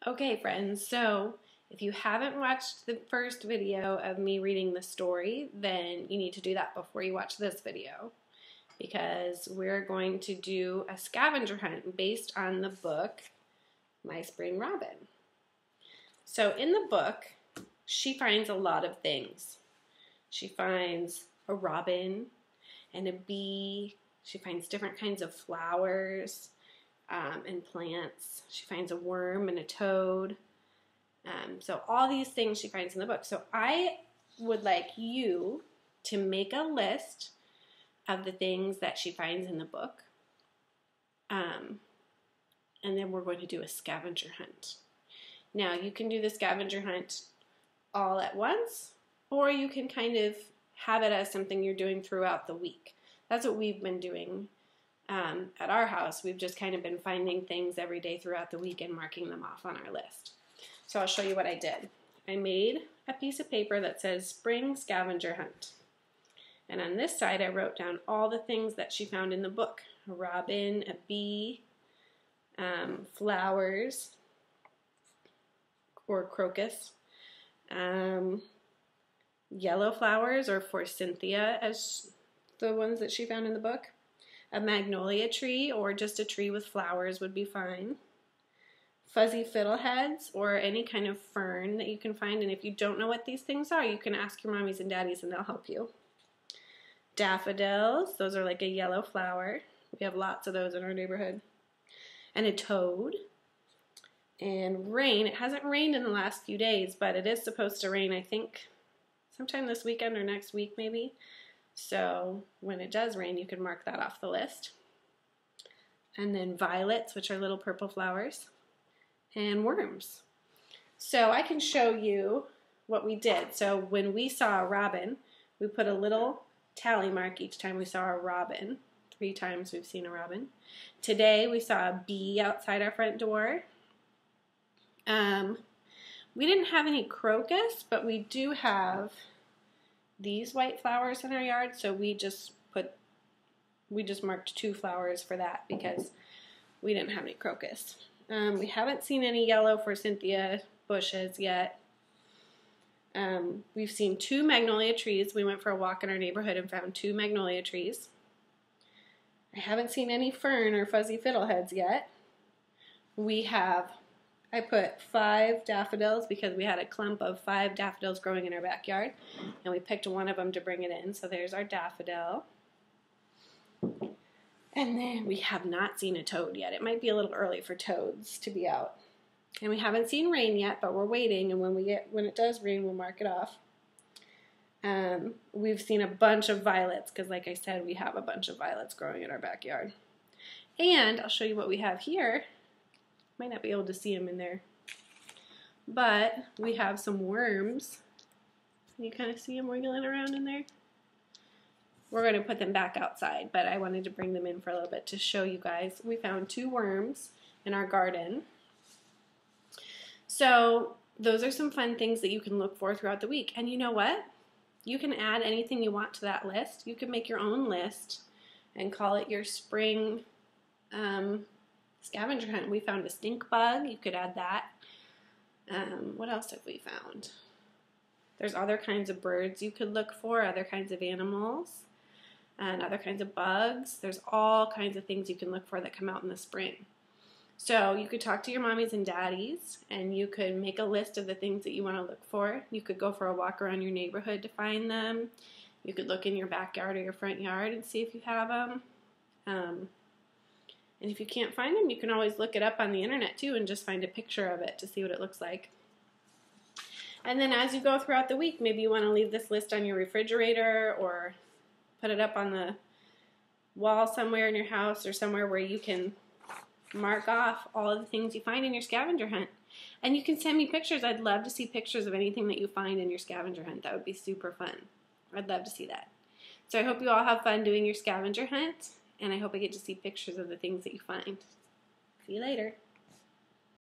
Okay, friends, so if you haven't watched the first video of me reading the story, then you need to do that before you watch this video, because we're going to do a scavenger hunt based on the book My Spring Robin. So in the book, she finds a lot of things. She finds a robin and a bee. She finds different kinds of flowers and plants. She finds a worm and a toad. So all these things she finds in the book. So I would like you to make a list of the things that she finds in the book. And then we're going to do a scavenger hunt. Now, you can do the scavenger hunt all at once, or you can kind of have it as something you're doing throughout the week. That's what we've been doing at our house. We've just kind of been finding things every day throughout the week and marking them off on our list. So I'll show you what I did. I made a piece of paper that says Spring Scavenger Hunt. And on this side, I wrote down all the things that she found in the book. A robin, a bee, flowers, or crocus, yellow flowers, or forsythia as the ones that she found in the book. A magnolia tree, or just a tree with flowers would be fine. Fuzzy fiddleheads, or any kind of fern that you can find. And if you don't know what these things are, you can ask your mommies and daddies and they'll help you. Daffodils, those are like a yellow flower. We have lots of those in our neighborhood. And a toad. And rain. It hasn't rained in the last few days, but it is supposed to rain, I think, sometime this weekend or next week maybe. So when it does rain, you can mark that off the list. And then violets, which are little purple flowers. And worms. So I can show you what we did. So when we saw a robin, we put a little tally mark each time we saw a robin. 3 times we've seen a robin. Today we saw a bee outside our front door. We didn't have any crocus, but we do have these white flowers in our yard, so we just marked 2 flowers for that because we didn't have any crocus. We haven't seen any yellow forsythia bushes yet. We've seen 2 magnolia trees. We went for a walk in our neighborhood and found 2 magnolia trees. I haven't seen any fern or fuzzy fiddleheads yet. I put 5 daffodils because we had a clump of 5 daffodils growing in our backyard, and we picked one of them to bring it in. So there's our daffodil. And then we have not seen a toad yet. It might be a little early for toads to be out. And we haven't seen rain yet, but we're waiting, and when it does rain, we'll mark it off. We've seen a bunch of violets because, like I said, we have a bunch of violets growing in our backyard. And I'll show you what we have here. Might not be able to see them in there. But we have some worms. Can you kind of see them wiggling around in there? We're going to put them back outside, but I wanted to bring them in for a little bit to show you guys. We found 2 worms in our garden. So those are some fun things that you can look for throughout the week. And you know what? You can add anything you want to that list. You can make your own list and call it your spring scavenger hunt. We found a stink bug. You could add that. What else have we found? There's other kinds of birds you could look for, other kinds of animals, and other kinds of bugs. There's all kinds of things you can look for that come out in the spring. So you could talk to your mommies and daddies, and you could make a list of the things that you want to look for. You could go for a walk around your neighborhood to find them. You could look in your backyard or your front yard and see if you have them. And if you can't find them, you can always look it up on the internet too and just find a picture of it to see what it looks like. And then as you go throughout the week, maybe you want to leave this list on your refrigerator or put it up on the wall somewhere in your house or somewhere where you can mark off all of the things you find in your scavenger hunt. And you can send me pictures. I'd love to see pictures of anything that you find in your scavenger hunt. That would be super fun. I'd love to see that. So I hope you all have fun doing your scavenger hunt, and I hope I get to see pictures of the things that you find. See you later.